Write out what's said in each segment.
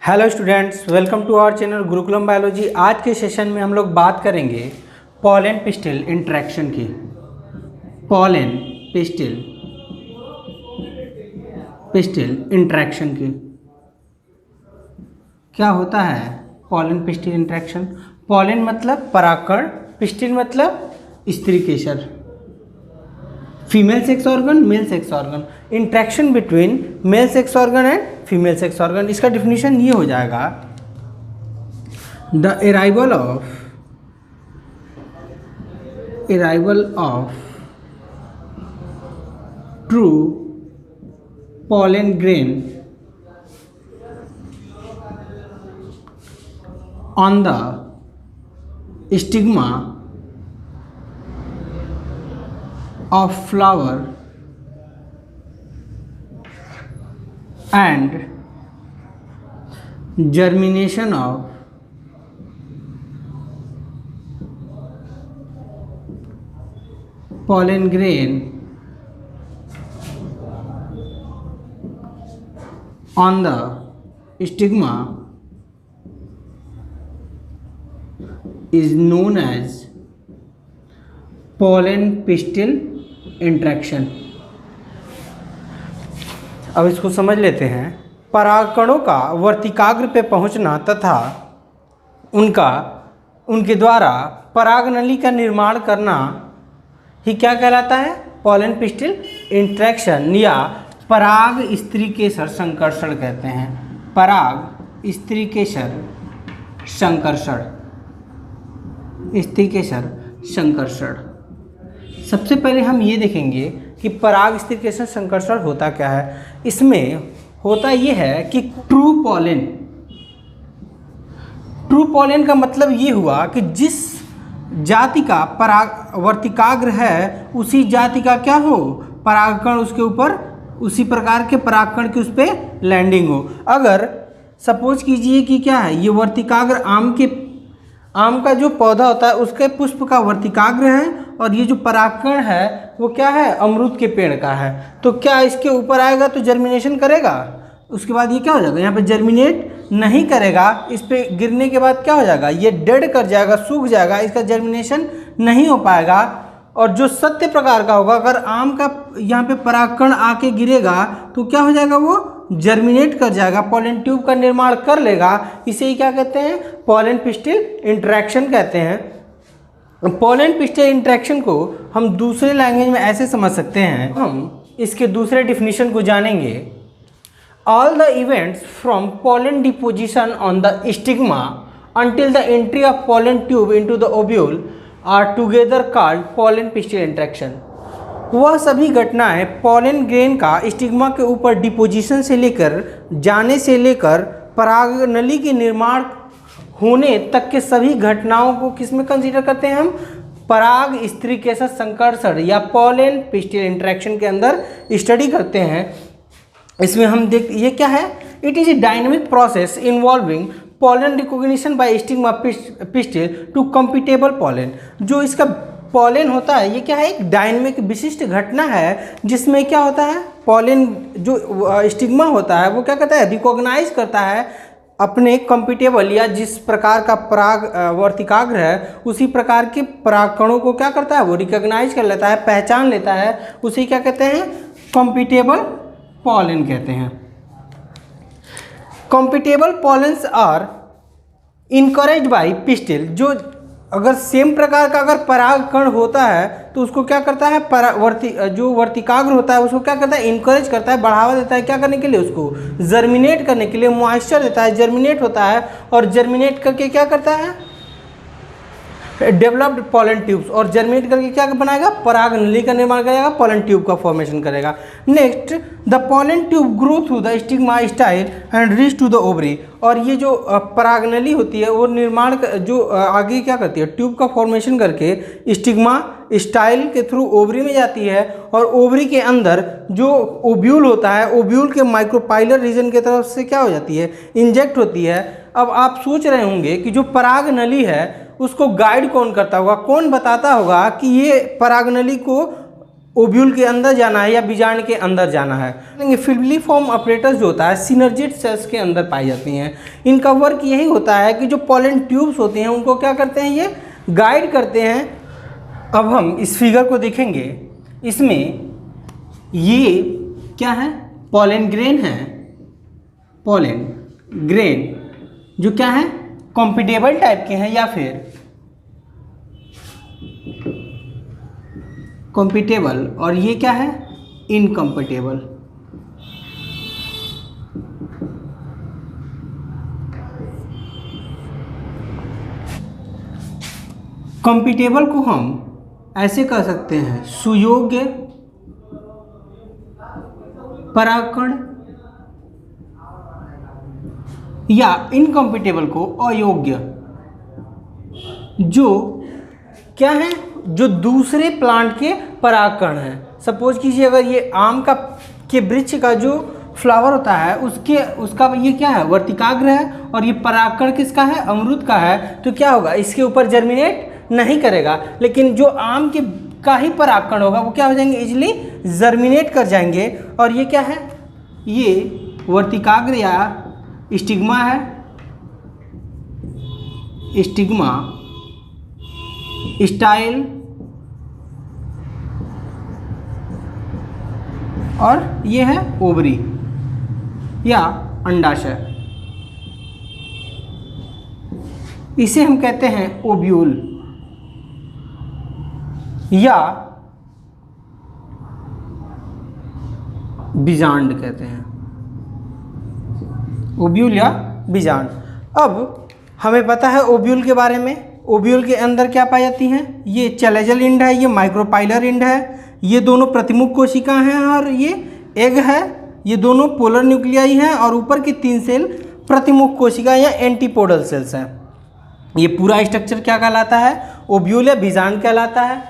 Hello students, welcome to our channel Gurukulam biology. आज के session में हम लोग बात करेंगे पॉलन पिस्टिल इंटरेक्शन की। पॉलन पिस्टिल इंटरेक्शन की क्या होता है? Pollen pistil interaction. पॉलन मतलब परागकण, पिस्टिल मतलब स्त्री केसर, female sex organ, male sex organ. Interaction between male sex organ and female sex organ, इसका डिफिनीशन ये हो जाएगा, the arrival of true pollen grain on the stigma of flower and germination of pollen grain on the stigma is known as pollen pistil interaction. अब इसको समझ लेते हैं। परागकणों का वर्तिकाग्र पे पहुंचना तथा उनके द्वारा परागनली का निर्माण करना ही क्या कहलाता है? पॉलन पिस्टिल इंटरेक्शन, या पराग स्त्री केसर संकर्षण कहते हैं। पराग स्त्री केसर संकर्षण, स्त्री केसर संकर्षण। सबसे पहले हम ये देखेंगे कि पराग स्त्री केसर संकर्षण होता क्या है। इसमें होता ये है कि ट्रू पॉलन का मतलब ये हुआ कि जिस जाति का पराग वर्तिकाग्र है उसी जाति का क्या हो, परागकण उसके ऊपर उसी प्रकार के परागकण की उस पर लैंडिंग हो। अगर सपोज कीजिए कि क्या है, ये वर्तिकाग्र आम का जो पौधा होता है उसके पुष्प का वर्तिकाग्र है, और ये जो परागकण है वो क्या है, अमरूद के पेड़ का है। तो क्या इसके ऊपर आएगा तो जर्मिनेशन करेगा? उसके बाद ये क्या हो जाएगा, यहाँ पे जर्मिनेट नहीं करेगा। इस पे गिरने के बाद क्या हो जाएगा, ये डेड कर जाएगा, सूख जाएगा, इसका जर्मिनेशन नहीं हो पाएगा। और जो सत्य प्रकार का होगा, अगर आम का यहाँ पे परागकण आके गिरेगा तो क्या हो जाएगा, वो जर्मिनेट कर जाएगा, पॉलन ट्यूब का निर्माण कर लेगा। इसे ही क्या कहते हैं, पॉलन पिस्टिल इंटरेक्शन कहते हैं। पॉलन पिस्टिल इंटरेक्शन को हम दूसरे लैंग्वेज में ऐसे समझ सकते हैं, हम इसके दूसरे डिफिनीशन को जानेंगे। All the events from pollen deposition on the stigma until the entry of pollen tube into the ovule are together called pollen pistil interaction। वह सभी घटनाएं पॉलन ग्रेन का स्टिग्मा के ऊपर डिपोजिशन से लेकर जाने से लेकर परागनली के निर्माण होने तक के सभी घटनाओं को किस में कंसीडर करते हैं हम? पराग स्त्री केसर संकर्षण या पॉलन पिस्टिल इंटरेक्शन के अंदर स्टडी करते हैं। इसमें हम ये क्या है, it is a dynamic process involving pollen recognition by stigma pistil to compatible pollen. जो इसका पॉलन होता है ये क्या है, एक डायनेमिक विशिष्ट घटना है जिसमें क्या होता है, पॉलन जो स्टिग्मा होता है वो क्या करता है, रिकॉग्नाइज करता है अपने कंपिटेबल या जिस प्रकार का पराग वर्तिकाग्र है उसी प्रकार के परागकणों को क्या करता है, वो रिकॉग्नाइज कर लेता है, पहचान लेता है। उसे क्या कहते हैं, कंपिटेबल पॉलन कहते हैं। Compatible pollens are encourage by pistil. जो अगर सेम प्रकार का अगर परागकण होता है तो उसको क्या करता है, जो वर्तिकाग्र होता है उसको क्या करता है, इनकरेज करता है, बढ़ावा देता है। क्या करने के लिए, उसको जर्मिनेट करने के लिए मॉइस्चर देता है, जर्मिनेट होता है, और जर्मिनेट करके क्या करता है, डेवलप्ड पॉलन ट्यूब्स, और जर्मिनेट करके क्या बनाएगा, परागनली का निर्माण करेगा, पॉलन ट्यूब का फॉर्मेशन करेगा। Next, the pollen tube grow through the stigma style and reach to the ovary. और ये जो परागनली होती है वो निर्माण जो आगे क्या करती है, ट्यूब का फॉर्मेशन करके स्टिग्मा स्टाइल के थ्रू ओवरी में जाती है, और ओवरी के अंदर जो ओव्यूल होता है, ओव्यूल के माइक्रोपाइलर रीजन की तरफ से क्या हो जाती है, इंजेक्ट होती है। अब आप सोच रहे होंगे कि जो परागनली है उसको गाइड कौन करता होगा, कौन बताता होगा कि ये परागनली को ओव्यूल के अंदर जाना है या बीजांड के अंदर जाना है। फिलिफॉर्म ऑपरेटर्स जो होता है सिनर्जिड सेल्स के अंदर पाई जाती हैं। इनका वर्क यही होता है कि जो पोलन ट्यूब्स होते हैं उनको क्या करते हैं, ये गाइड करते हैं। अब हम इस फिगर को देखेंगे, इसमें ये क्या है, पोलन ग्रेन है। पोलन ग्रेन जो क्या है, कॉम्पिटेबल टाइप के हैं या फिर कॉम्पिटेबल, और ये क्या है, इनकॉम्पिटेबल। कॉम्पिटेबल को हम ऐसे कर सकते हैं, सुयोग्य परागकण, या इनकॉम्पिटेबल को अयोग्य, जो क्या है, जो दूसरे प्लांट के परागकण हैं। सपोज कीजिए अगर ये आम का के वृक्ष का जो फ्लावर होता है उसका ये क्या है, वर्तिकाग्र है, और ये परागकण किसका है, अमरूद का है, तो क्या होगा, इसके ऊपर जर्मिनेट नहीं करेगा। लेकिन जो आम के का ही परागकण होगा वो क्या हो जाएंगे, इजिली जर्मिनेट कर जाएंगे। और ये क्या है, ये वर्तिकाग्र या स्टिग्मा है, स्टिग्मा, स्टाइल, और ये है ओवरी या अंडाशय। इसे हम कहते हैं ओव्यूल या बीजांड कहते हैं, ओव्यूल या बीजांड। अब हमें पता है ओव्यूल के बारे में। ओव्यूल के अंदर क्या पाई जाती हैं, ये चैलेजल इंड है, ये माइक्रोपाइलर इंड है, ये दोनों प्रतिमुख कोशिका हैं, और ये एग है। ये दोनों पोलर न्यूक्लियाई हैं, और ऊपर की 3 सेल प्रतिमुख कोशिका या एंटीपोडल सेल्स हैं। ये पूरा स्ट्रक्चर क्या कहलाता है, ओव्यूल या बीजांड कहलाता है।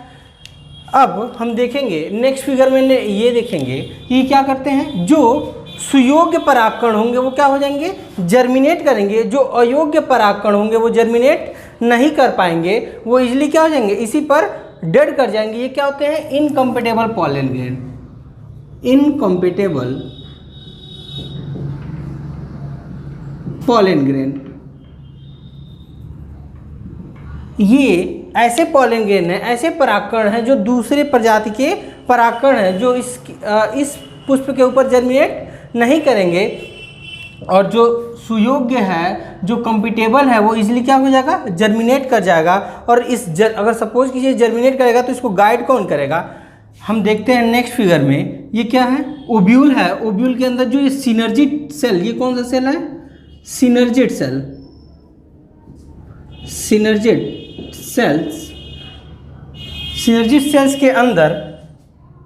अब हम देखेंगे नेक्स्ट फिगर में, ये देखेंगे कि क्या करते हैं, जो सुयोग्य परागकण होंगे वो क्या हो जाएंगे, जर्मिनेट करेंगे। जो अयोग्य परागकण होंगे वो जर्मिनेट नहीं कर पाएंगे, वो इजीली क्या हो जाएंगे, इसी पर डेड कर जाएंगे। ये क्या होते हैं, incompatible pollen grain, incompatible pollen grain. ये ऐसे पोलन ग्रेन है, ऐसे परागकण हैं जो दूसरे प्रजाति के परागकण हैं, जो इस पुष्प के ऊपर जर्मिनेट नहीं करेंगे। और जो सुयोग्य है, जो कॉम्पिटेबल है, वो इजीली क्या हो जाएगा, जर्मिनेट कर जाएगा। और अगर सपोज कीजिए जर्मिनेट करेगा तो इसको गाइड कौन करेगा, हम देखते हैं नेक्स्ट फिगर में। ये क्या है, ओव्यूल है। ओव्यूल के अंदर जो ये सिनर्जिड सेल, ये कौन सा सेल है, synergid cell, synergid cells. Synergid cells के अंदर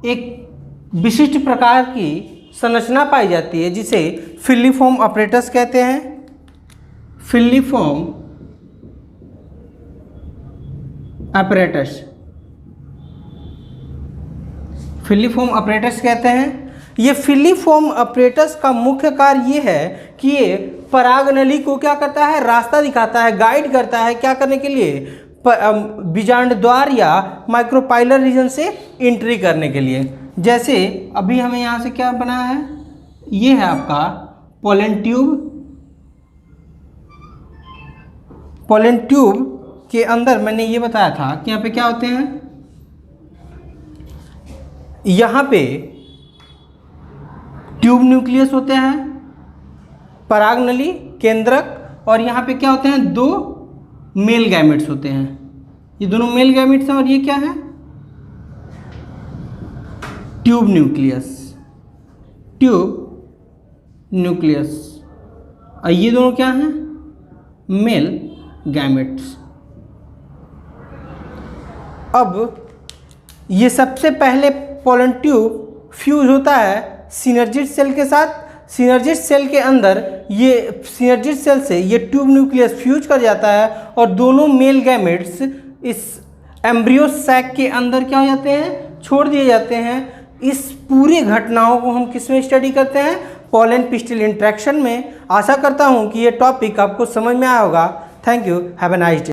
एक विशिष्ट प्रकार की संरचना पाई जाती है जिसे फिलिफॉर्म ऑपरेटर्स कहते हैं। फिलिफॉर्म ऑपरेटर्स, फिलिफॉर्म ऑपरेटर्स कहते हैं। ये फिलिफॉर्म ऑपरेटर्स का मुख्य कार्य ये है कि ये पराग नली को क्या करता है, रास्ता दिखाता है, गाइड करता है, क्या करने के लिए, बीजांड द्वार या माइक्रोपाइलर रीजन से एंट्री करने के लिए। जैसे अभी हमें यहाँ से क्या बनाया है, ये है आपका पोलन ट्यूब। पोलन ट्यूब के अंदर मैंने ये बताया था कि यहाँ पे क्या होते हैं, यहाँ पे ट्यूब न्यूक्लियस होते हैं, पराग नली, केंद्रक, और यहाँ पे क्या होते हैं, 2 मेल गैमेट्स होते हैं। ये दोनों मेल गैमेट्स हैं, और ये क्या है, ट्यूब न्यूक्लियस, ट्यूब न्यूक्लियस। और ये दोनों क्या हैं, मेल गैमेट्स। अब ये सबसे पहले पोलन ट्यूब फ्यूज होता है सिनर्जिड सेल के साथ। सिनर्जिड सेल के अंदर ये सिनर्जिड सेल से ये ट्यूब न्यूक्लियस फ्यूज कर जाता है, और दोनों मेल गैमेट्स इस एम्ब्रियो सैक के अंदर क्या हो जाते हैं, छोड़ दिए जाते हैं। इस पूरी घटनाओं को हम किस में स्टडी करते हैं, पोलन पिस्टिल इंट्रैक्शन में। आशा करता हूँ कि ये टॉपिक आपको समझ में आया होगा। Thank you, have a nice day.